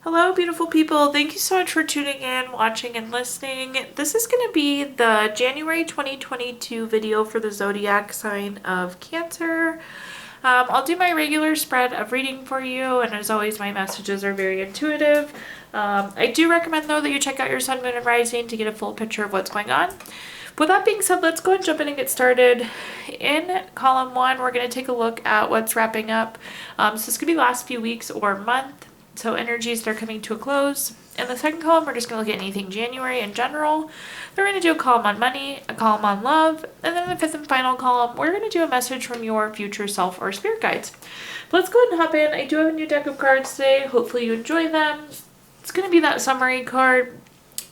Hello, beautiful people. Thank you so much for tuning in, watching, and listening. This is going to be the January 2022 video for the zodiac sign of Cancer. I'll do my regular spread of reading for you, and as always, my messages are very intuitive. I do recommend, though, that you check out your sun, moon, and rising to get a full picture of what's going on. With that being said, let's go and jump in and get started. In column 1, we're going to take a look at what's wrapping up. So this could be the last few weeks or month. So energies that are coming to a close. In the second column, we're just going to look at anything January in general. Then we're going to do a column on money, a column on love, and then in the fifth and final column, we're going to do a message from your future self or spirit guides. But let's go ahead and hop in. I do have a new deck of cards today. Hopefully you enjoy them. It's going to be that summary card.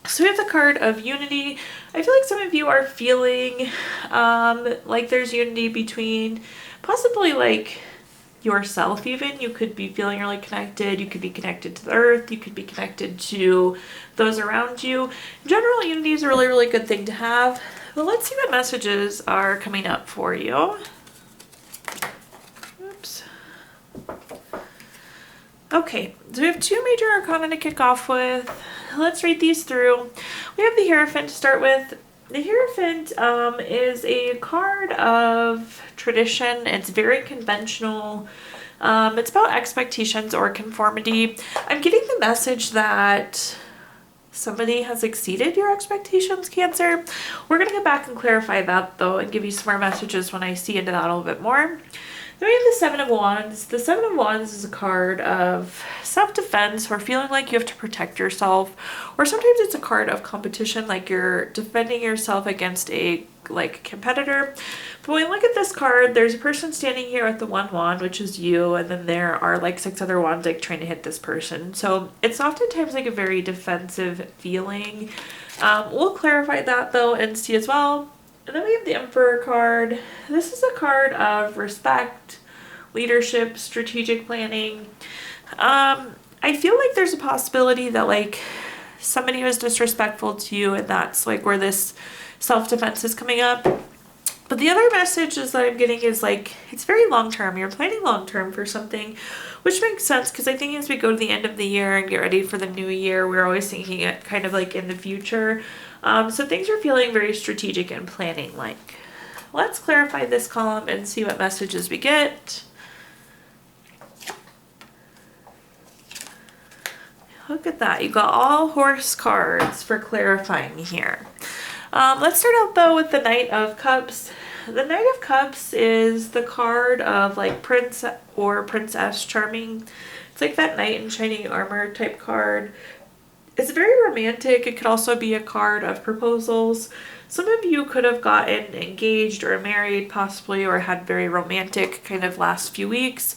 So we have the card of unity. I feel like some of you are feeling like there's unity between possibly like yourself even. You could be feeling really connected. You could be connected to the earth. You could be connected to those around you. In general, unity is a really, really good thing to have. But let's see what messages are coming up for you. Oops. Okay, so we have two major arcana to kick off with. Let's read these through. We have the Hierophant to start with. The Hierophant is a card of tradition. It's very conventional. It's about expectations or conformity. I'm getting the message that somebody has exceeded your expectations, Cancer. We're going to get back and clarify that, though, and give you some more messages when I see into that a little bit more. Then we have the Seven of Wands. The Seven of Wands is a card of self-defense or feeling like you have to protect yourself. Or sometimes it's a card of competition, like you're defending yourself against a competitor. But when we look at this card, there's a person standing here with the one wand, which is you, and then there are like 6 other wands like trying to hit this person. So it's oftentimes like a very defensive feeling. We'll clarify that though and see as well. And then we have the Emperor card. This is a card of respect, leadership, strategic planning. I feel like there's a possibility that like somebody was disrespectful to you, and that's like where this self-defense is coming up. But the other message is that I'm getting is like it's very long-term. You're planning long-term for something, which makes sense because I think as we go to the end of the year and get ready for the new year, we're always thinking it kind of like in the future. So things are feeling very strategic and planning like. Let's clarify this column and see what messages we get. Look at that. You got all horse cards for clarifying here. Let's start out though with the Knight of Cups. The Knight of Cups is the card of like Prince or Princess Charming. It's like that knight in shining armor type card. It's very romantic. It could also be a card of proposals. Some of you could have gotten engaged or married possibly, or had very romantic kind of last few weeks.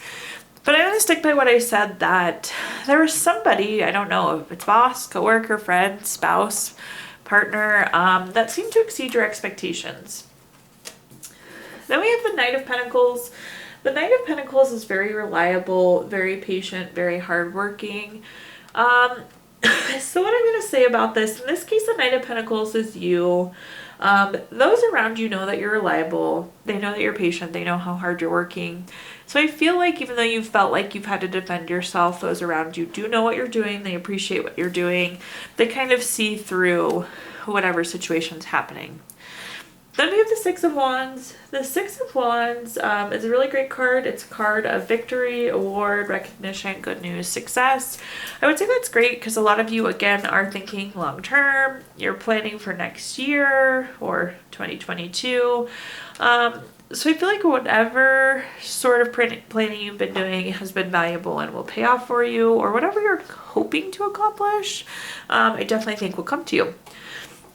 But I'm going to stick by what I said, that there was somebody, I don't know if it's boss, coworker, friend, spouse, partner, that seemed to exceed your expectations. Then we have the Knight of Pentacles. The Knight of Pentacles is very reliable, very patient, very hardworking. So what I'm going to say about this, in this case, the Knight of Pentacles is you. Those around you know that you're reliable. They know that you're patient. They know how hard you're working. So I feel like even though you felt like you've had to defend yourself, those around you do know what you're doing. They appreciate what you're doing. They kind of see through whatever situation's happening. Then we have the Six of Wands. The Six of Wands is a really great card. It's a card of victory, award, recognition, good news, success. I would say that's great because a lot of you, again, are thinking long term. You're planning for next year or 2022. So I feel like whatever sort of planning you've been doing has been valuable and will pay off for you, or whatever you're hoping to accomplish, I definitely think will come to you.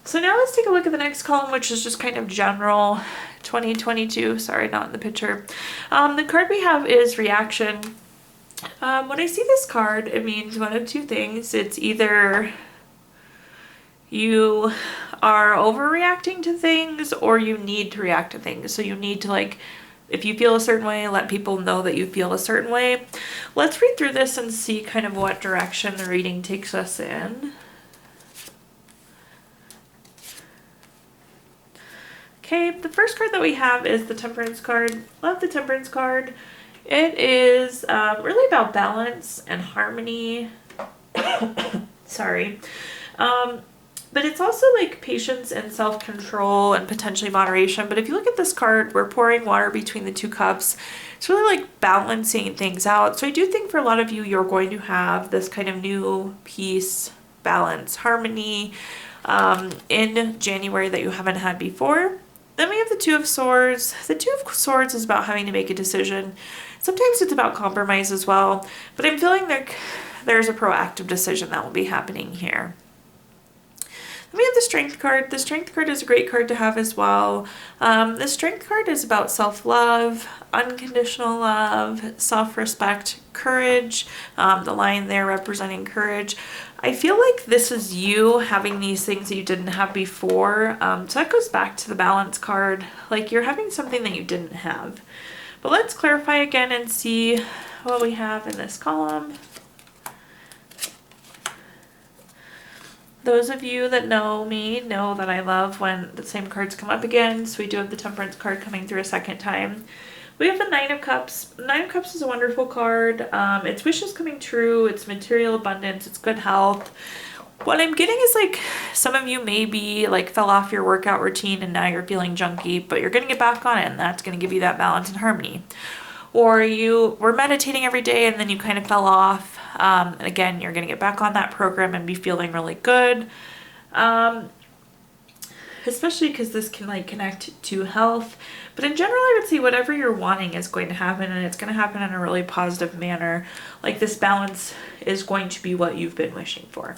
So now let's take a look at the next column, which is just kind of general 2022. Sorry, not in the picture. The card we have is reaction. When I see this card, it means one of two things. It's either you are overreacting to things, or you need to react to things. So you need to, like, if you feel a certain way, let people know that you feel a certain way. Let's read through this and see kind of what direction the reading takes us in. Okay, the first card that we have is the Temperance card. Love the Temperance card. It is really about balance and harmony. Sorry. But it's also like patience and self-control and potentially moderation. But if you look at this card, we're pouring water between the two cups. It's really like balancing things out. So I do think for a lot of you, you're going to have this kind of new peace, balance, harmony in January that you haven't had before. Then we have the Two of Swords. The Two of Swords is about having to make a decision. Sometimes it's about compromise as well. But I'm feeling like there's a proactive decision that will be happening here. Then we have the Strength card. The Strength card is a great card to have as well. The Strength card is about self-love, unconditional love, self-respect, courage. The line there representing courage. I feel like this is you having these things that you didn't have before. So that goes back to the Balance card. Like you're having something that you didn't have. But let's clarify again and see what we have in this column. Those of you that know me know that I love when the same cards come up again. So we do have the Temperance card coming through a second time. We have the Nine of Cups. Nine of Cups is a wonderful card. It's wishes coming true. It's material abundance. It's good health. What I'm getting is like some of you maybe like fell off your workout routine and now you're feeling junky, but you're going to get back on it and that's going to give you that balance and harmony. Or you were meditating every day and then you kind of fell off. And again, you're going to get back on that program and be feeling really good. Especially because this can like connect to health. But in general, I would say whatever you're wanting is going to happen and it's going to happen in a really positive manner. Like this balance is going to be what you've been wishing for.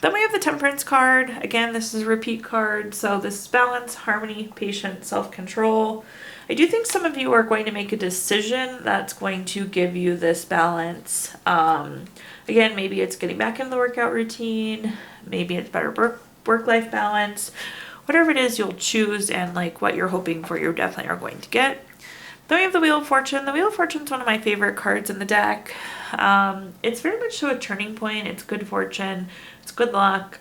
Then we have the Temperance card. Again, this is a repeat card. So this is balance, harmony, patience, self-control. I do think some of you are going to make a decision that's going to give you this balance. Again, maybe it's getting back into the workout routine. Maybe it's better work-life balance. Whatever it is you'll choose and like what you're hoping for, you definitely are going to get. Then we have the Wheel of Fortune. The Wheel of Fortune is one of my favorite cards in the deck. It's very much so a turning point. It's good fortune. It's good luck.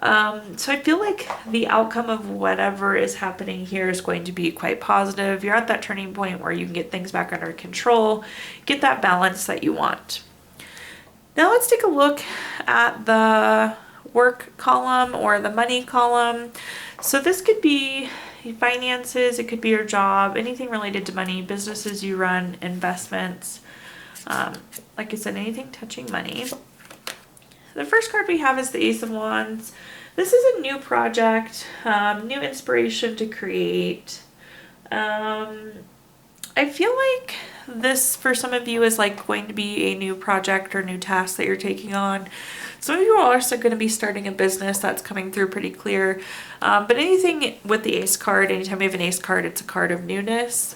So I feel like the outcome of whatever is happening here is going to be quite positive. You're at that turning point where you can get things back under control, get that balance that you want. Now let's take a look at the work column or the money column. So this could be finances, it could be your job, anything related to money, businesses you run, investments. Like I said, anything touching money. The first card we have is the Ace of Wands. This is a new project, new inspiration to create. I feel like this for some of you is like going to be a new project or new task that you're taking on. Some of you are also going to be starting a business. That's coming through pretty clear. But anything with the Ace card, anytime we have an Ace card, it's a card of newness.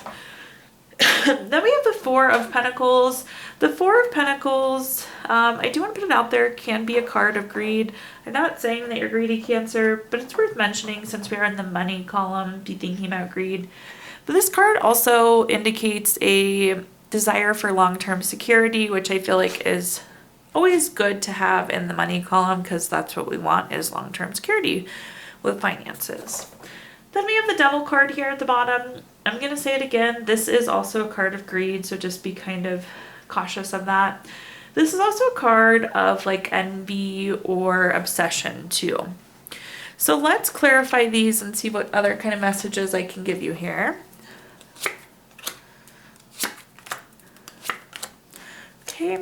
Then we have the Four of Pentacles. The Four of Pentacles, I do want to put it out there, can be a card of greed. I'm not saying that you're greedy, Cancer, but it's worth mentioning since we are in the money column, be thinking about greed. But this card also indicates a desire for long-term security, which I feel like is always good to have in the money column because that's what we want is long-term security with finances. Then we have the Devil card here at the bottom. I'm going to say it again. This is also a card of greed, so just be kind of cautious of that. This is also a card of like envy or obsession too. So let's clarify these and see what other kind of messages I can give you here. Okay.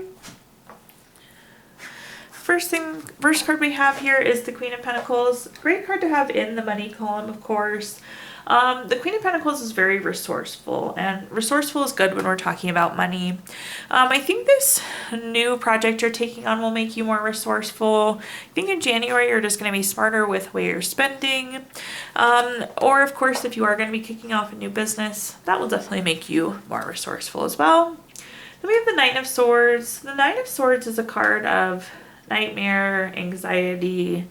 First card we have here is the Queen of Pentacles. Great card to have in the money column, of course. The Queen of Pentacles is very resourceful, and resourceful is good when we're talking about money. I think this new project you're taking on will make you more resourceful. I think in January you're just going to be smarter with where you're spending. Or of course, if you are going to be kicking off a new business, that will definitely make you more resourceful as well. Then we have the Knight of Swords. The Knight of Swords is a card of nightmare, anxiety.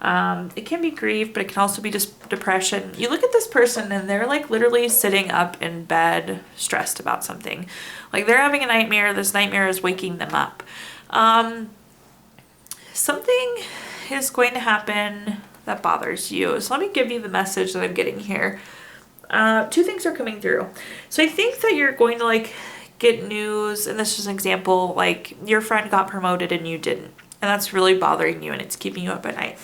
It can be grief, but it can also be just depression. You look at this person and they're like literally sitting up in bed stressed about something. Like they're having a nightmare. This nightmare is waking them up. Something is going to happen that bothers you. So let me give you the message that I'm getting here. Two things are coming through. So I think that you're going to like get news, and this is an example, like your friend got promoted and you didn't, and that's really bothering you and it's keeping you up at night.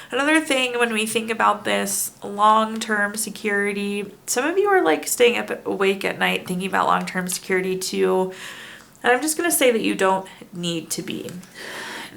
Another thing when we think about this long-term security, some of you are like staying up awake at night thinking about long-term security too. And I'm just going to say that you don't need to be.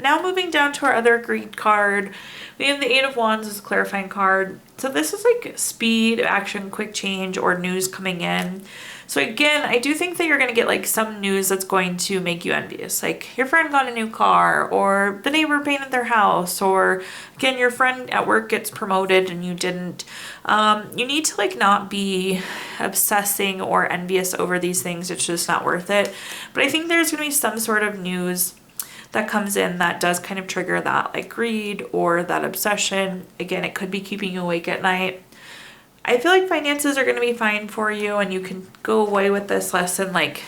Now moving down to our other greed card, we have the Eight of Wands as a clarifying card. So this is like speed, action, quick change, or news coming in. So again, I do think that you're going to get like some news that's going to make you envious. Like your friend got a new car, or the neighbor painted their house, or again, your friend at work gets promoted and you didn't. You need to like not be obsessing or envious over these things. It's just not worth it. But I think there's going to be some sort of news that comes in that does kind of trigger that like greed or that obsession. Again, it could be keeping you awake at night. I feel like finances are going to be fine for you, and you can go away with this lesson like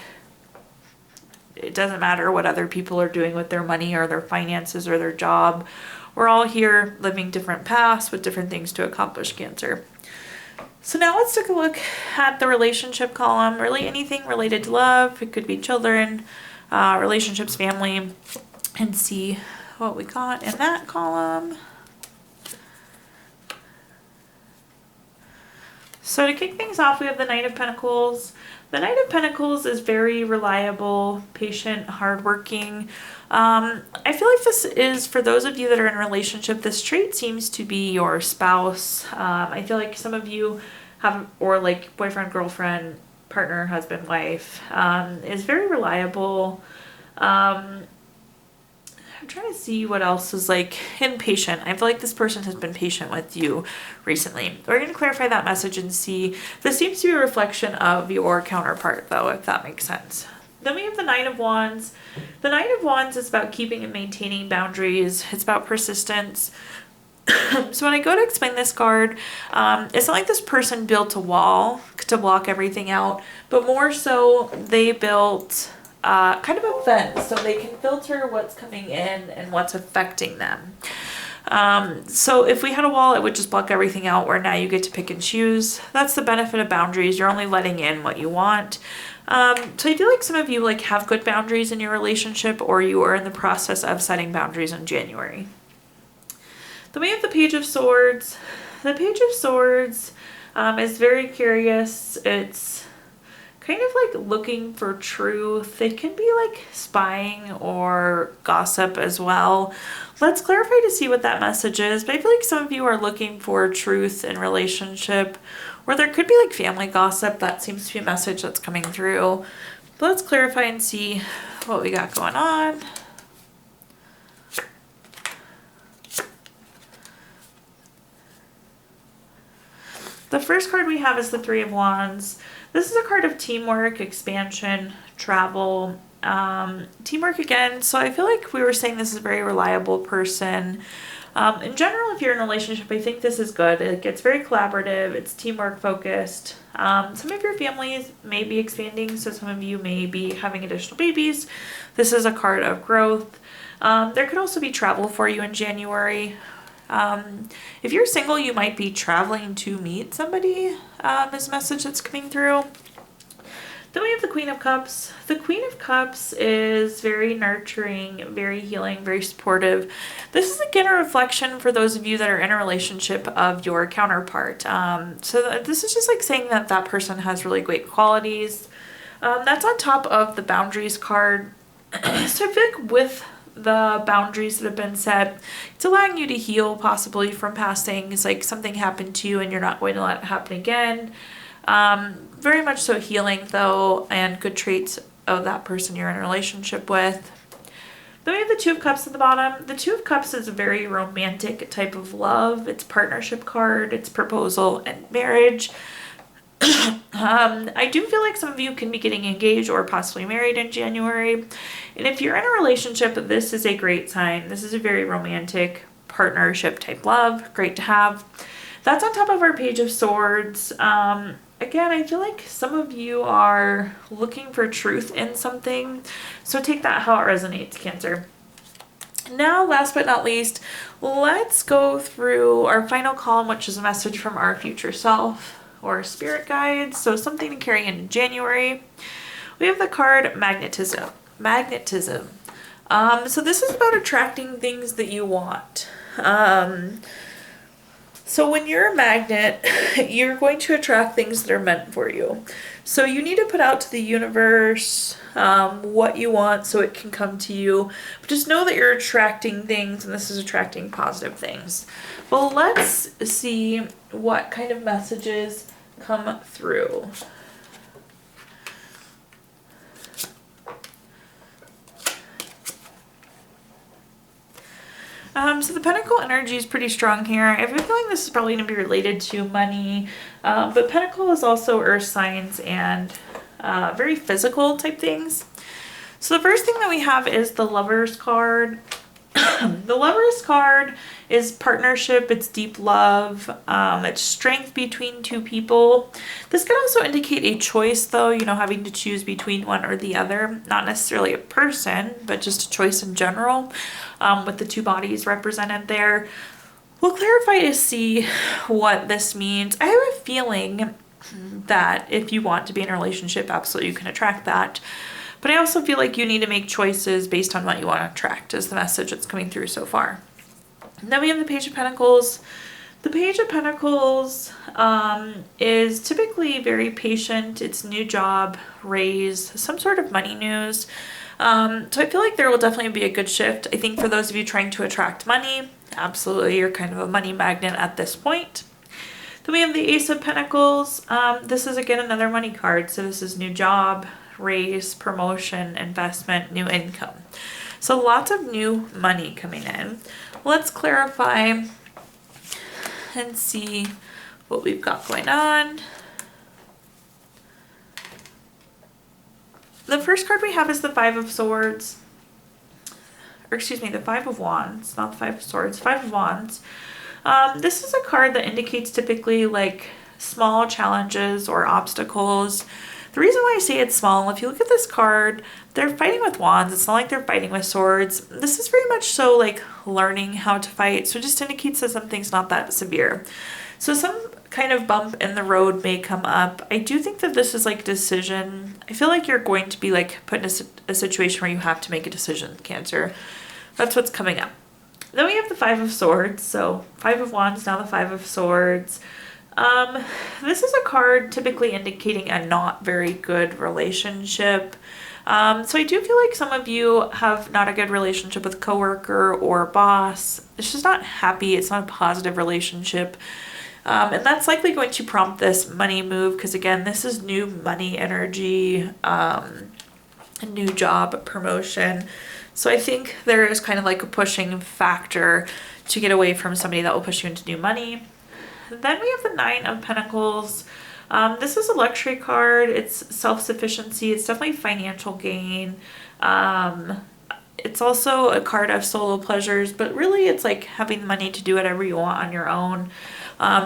it doesn't matter what other people are doing with their money or their finances or their job. We're all here living different paths with different things to accomplish, Cancer. So now let's take a look at the relationship column. Really anything related to love. It could be children, relationships, family, and see what we got in that column. So to kick things off, we have the Knight of Pentacles. The Knight of Pentacles is very reliable, patient, hardworking. I feel like this is, for those of you that are in a relationship, this trait seems to be your spouse. I feel like some of you have, or like boyfriend, girlfriend, partner, husband, wife, is very reliable. I'm trying to see what else is like impatient. I feel like this person has been patient with you recently. We're going to clarify that message and see. This seems to be a reflection of your counterpart though, if that makes sense. Then we have the Knight of Wands. The Knight of Wands is about keeping and maintaining boundaries. It's about persistence. So when I go to explain this card, it's not like this person built a wall to block everything out, but more so they built kind of a fence so they can filter what's coming in and what's affecting them. So if we had a wall, it would just block everything out, where now you get to pick and choose. That's the benefit of boundaries. You're only letting in what you want. So I feel like some of you like have good boundaries in your relationship, or you are in the process of setting boundaries in January. Then we have the Page of Swords. The Page of Swords is very curious. It's kind of like looking for truth. It can be like spying or gossip as well. Let's clarify to see what that message is. But I feel like some of you are looking for truth in relationship, or there could be like family gossip. That seems to be a message that's coming through. But let's clarify and see what we got going on. The first card we have is the Three of Wands. This is a card of teamwork, expansion, travel, teamwork again. So I feel like we were saying this is a very reliable person. In general, if you're in a relationship, I think this is good. It gets very collaborative. It's teamwork focused. Some of your families may be expanding, so some of you may be having additional babies. This is a card of growth. There could also be travel for you in January. If you're single, you might be traveling to meet somebody, this message that's coming through. Then we have the Queen of Cups. The Queen of Cups is very nurturing, very healing, very supportive. This is again a reflection for those of you that are in a relationship of your counterpart. So this is just like saying that that person has really great qualities. That's on top of the boundaries card. So I feel like with the boundaries that have been set, it's allowing you to heal possibly from past things, like something happened to you and you're not going to let it happen again. Very much so healing though, and good traits of that person you're in a relationship with. Then we have the Two of Cups at the bottom. The Two of Cups is a very romantic type of love. It's partnership card, it's proposal and marriage. I do feel like some of you can be getting engaged or possibly married in January. And if you're in a relationship, this is a great sign. This is a very romantic partnership type love. Great to have. That's on top of our Page of Swords. Again, I feel like some of you are looking for truth in something. So take that how it resonates, Cancer. Now, last but not least, let's go through our final column, which is a message from our future self or spirit guides. So something to carry into January. We have the card magnetism. Magnetism. So this is about attracting things that you want. So when you're a magnet, you're going to attract things that are meant for you. So you need to put out to the universe what you want so it can come to you. But just know that you're attracting things, and this is attracting positive things. Well, let's see what kind of messages come through. So the Pentacle energy is pretty strong here. I have a feeling this is probably going to be related to money, but Pentacle is also earth signs and very physical type things. So the first thing that we have is the Lover's card. The Lover's card is partnership, it's deep love, it's strength between two people. This could also indicate a choice though, you know, having to choose between one or the other, not necessarily a person, but just a choice in general, with the two bodies represented there. We'll clarify to see what this means. I have a feeling that if you want to be in a relationship, absolutely you can attract that. But I also feel like you need to make choices based on what you want to attract is the message that's coming through so far. And then we have the Page of Pentacles. The Page of Pentacles is typically very patient. It's new job, raise, some sort of money news. So I feel like there will definitely be a good shift. I think for those of you trying to attract money, absolutely you're kind of a money magnet at this point. Then we have the Ace of Pentacles. This is again another money card. So this is new job, raise, promotion, investment, new income. So lots of new money coming in. Let's clarify and see what we've got going on. The first card we have is the Five of Swords. Or excuse me, the Five of Wands, not the Five of Swords, Five of Wands. This is a card that indicates typically like small challenges or obstacles. The reason why I say it's small, if you look at this card, they're fighting with wands. It's not like they're fighting with swords. This is very much so like learning how to fight. So it just indicates that something's not that severe. So some kind of bump in the road may come up. I do think that this is like decision. I feel like you're going to be like put in a situation where you have to make a decision, Cancer. That's what's coming up. Then we have the Five of Swords. So Five of Wands, now the Five of Swords. This is a card typically indicating a not very good relationship. So I do feel like some of you have not a good relationship with coworker or boss. It's just not happy. It's not a positive relationship. And that's likely going to prompt this money move because again, this is new money energy, a new job, promotion. So I think there is kind of like a pushing factor to get away from somebody that will push you into new money. Then we have the Nine of Pentacles. This is a luxury card. It's self-sufficiency. It's definitely financial gain. It's also a card of solo pleasures, but really it's like having money to do whatever you want on your own.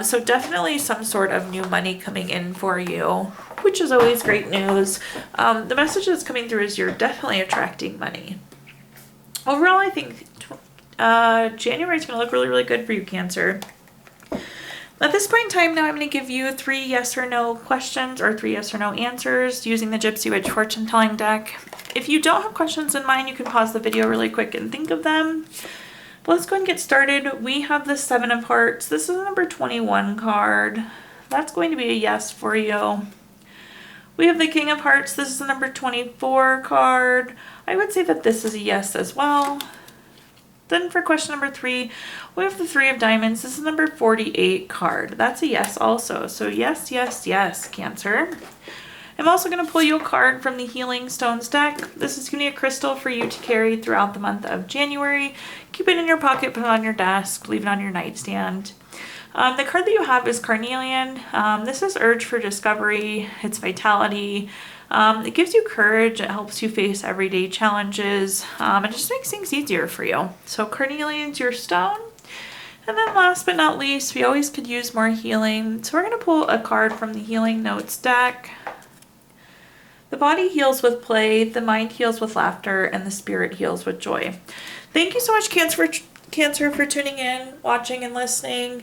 So definitely some sort of new money coming in for you, which is always great news. The message that's coming through is you're definitely attracting money. Overall, I think January is going to look really, really good for you, Cancer. At this point in time now, I'm going to give you 3 yes or no questions or 3 yes or no answers using the Gypsy Witch fortune telling deck. If you don't have questions in mind, you can pause the video really quick and think of them. But let's go and get started. We have the Seven of Hearts. This is the number 21 card. That's going to be a yes for you. We have the King of Hearts. This is the number 24 card. I would say that this is a yes as well. Then for question number 3, we have the Three of Diamonds. This is number 48 card. That's a yes also. So yes, yes, yes, Cancer. I'm also going to pull you a card from the Healing Stones deck. This is going to be a crystal for you to carry throughout the month of January. Keep it in your pocket, put it on your desk, leave it on your nightstand. The card that you have is Carnelian. This is Urge for Discovery. It's Vitality. It gives you courage. It helps you face everyday challenges. It just makes things easier for you. So Carnelian's your stone. And then last but not least, we always could use more healing. So we're going to pull a card from the Healing Notes deck. The body heals with play, the mind heals with laughter, and the spirit heals with joy. Thank you so much, Cancer, Cancer, for tuning in, watching, and listening.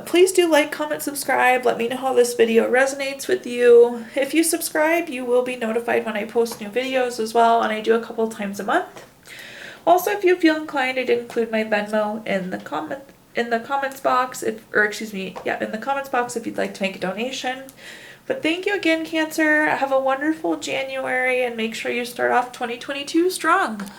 Please do like, comment, subscribe. Let me know how this video resonates with you. If you subscribe, you will be notified when I post new videos as well, and I do a couple times a month. Also, if you feel inclined, I'd include my Venmo in the comments box, in the comments box if you'd like to make a donation. But thank you again, Cancer. Have a wonderful January, and make sure you start off 2022 strong.